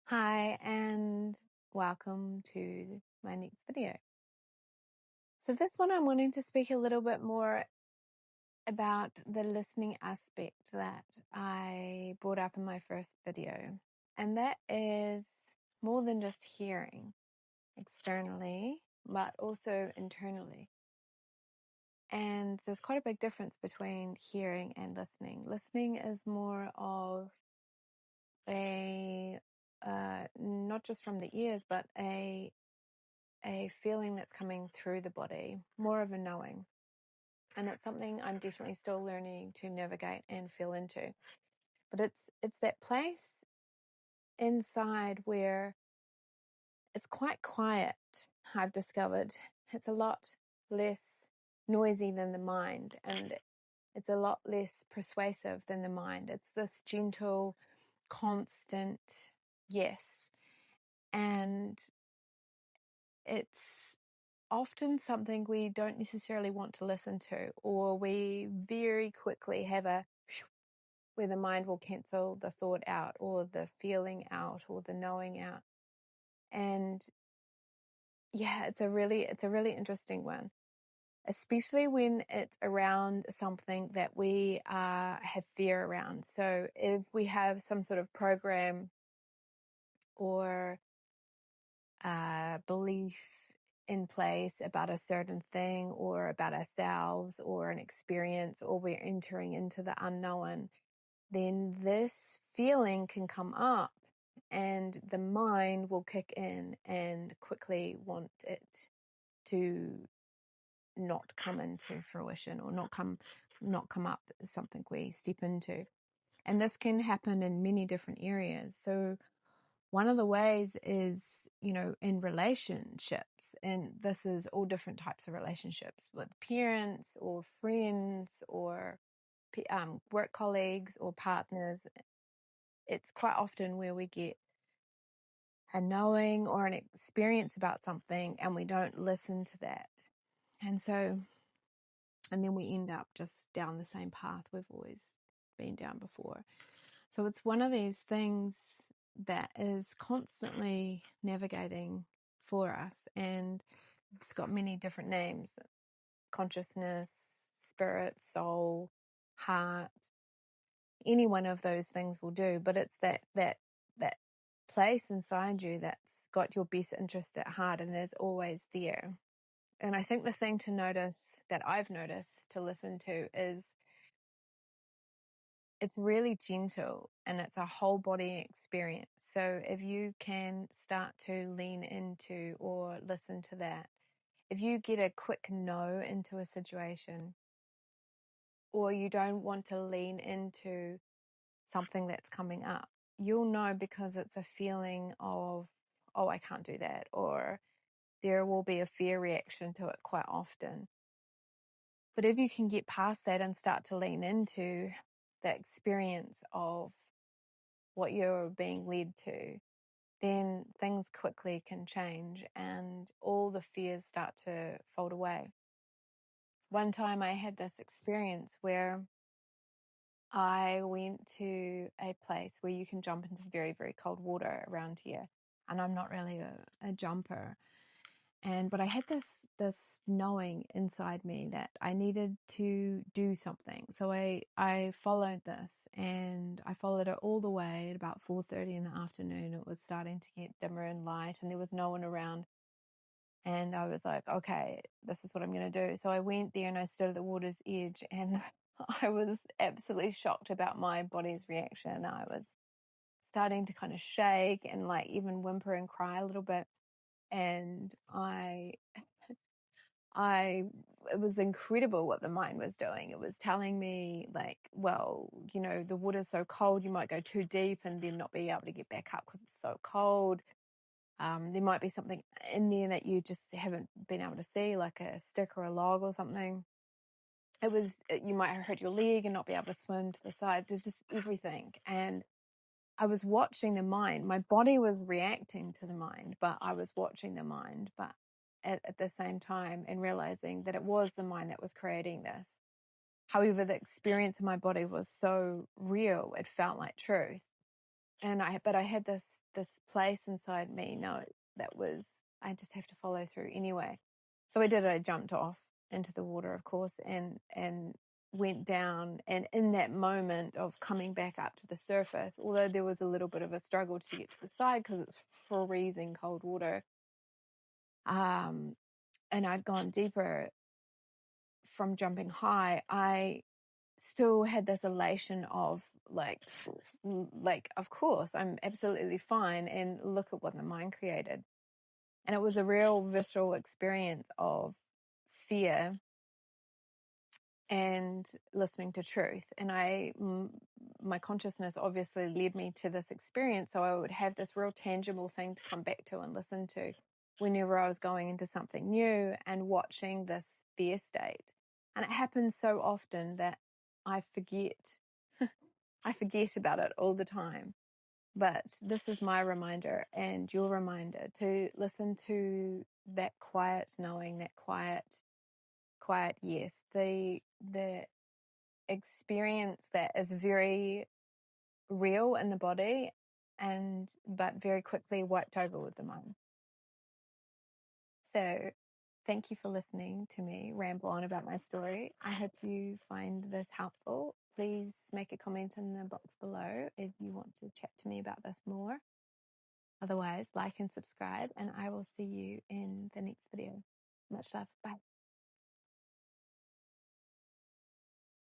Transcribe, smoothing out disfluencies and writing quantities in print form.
Hi, and welcome to my next video. So this one I'm wanting to speak a little bit more about the listening aspect that I brought up in my first video. And that is more than just hearing externally, but also internally. And there's quite a big difference between hearing and listening. Listening is more of a, not just from the ears, but a feeling that's coming through the body, more of a knowing. And it's something I'm definitely still learning to navigate and feel into. But it's that place inside where it's quite quiet, I've discovered. It's a lot less noisy than the mind, and it's a lot less persuasive than the mind. It's this gentle, constant yes. And it's often something we don't necessarily want to listen to, or we very quickly have where the mind will cancel the thought out, or the feeling out, or the knowing out. And yeah, it's a really interesting one, especially when it's around something that we have fear around. So if we have some sort of program or belief in place about a certain thing or about ourselves or an experience, or we're entering into the unknown, then this feeling can come up and the mind will kick in and quickly want it to not come into fruition, or not come up as something we step into. And this can happen in many different areas. So one of the ways is, in relationships, and this is all different types of relationships with parents or friends or work colleagues or partners. It's quite often where we get a knowing or an experience about something and we don't listen to that. And then we end up just down the same path we've always been down before. So it's one of these things that is constantly navigating for us, and it's got many different names: consciousness, spirit, soul, heart. Any one of those things will do, but it's that place inside you that's got your best interest at heart and is always there. And I think the thing to notice, that I've noticed to listen to, is it's really gentle and it's a whole body experience. So if you can start to lean into or listen to that, if you get a quick no into a situation, or you don't want to lean into something that's coming up, you'll know, because it's a feeling of, oh, I can't do that, or there will be a fear reaction to it quite often. But if you can get past that and start to lean into the experience of what you're being led to, then things quickly can change and all the fears start to fold away. One time I had this experience where I went to a place where you can jump into very, very cold water around here. And I'm not really a jumper. But I had this knowing inside me that I needed to do something. So I followed this, and I followed it all the way at about 4:30 in the afternoon. It was starting to get dimmer and light, and there was no one around. And I was like, okay, this is what I'm going to do. So I went there and I stood at the water's edge, and I was absolutely shocked about my body's reaction. I was starting to kind of shake and like even whimper and cry a little bit. And it was incredible what the mind was doing. It was telling me like, well, the water's so cold, you might go too deep and then not be able to get back up because it's so cold. There might be something in there that you just haven't been able to see, like a stick or a log or something. You might hurt your leg and not be able to swim to the side. There's just everything. And I was watching the mind. My body was reacting to the mind, but I was watching the mind, but at the same time, and realizing that it was the mind that was creating this. However, the experience in my body was so real, it felt like truth. but I had this place inside me. No, I just have to follow through anyway. So I did it. I jumped off into the water, of course, and went down. And in that moment of coming back up to the surface, although there was a little bit of a struggle to get to the side because it's freezing cold water, and I'd gone deeper from jumping high, I still had this elation of like, of course, I'm absolutely fine. And look at what the mind created. And it was a real visceral experience of fear and listening to truth. And my consciousness obviously led me to this experience. So I would have this real tangible thing to come back to and listen to whenever I was going into something new and watching this fear state. And it happens so often that I forget. I forget about it all the time. But this is my reminder and your reminder to listen to that quiet knowing, that quiet yes, the experience that is very real in the body but very quickly wiped over with the mind. So thank you for listening to me ramble on about my story. I hope you find this helpful. Please make a comment in the box below if you want to chat to me about this more. Otherwise, like and subscribe, and I will see you in the next video. Much love. Bye.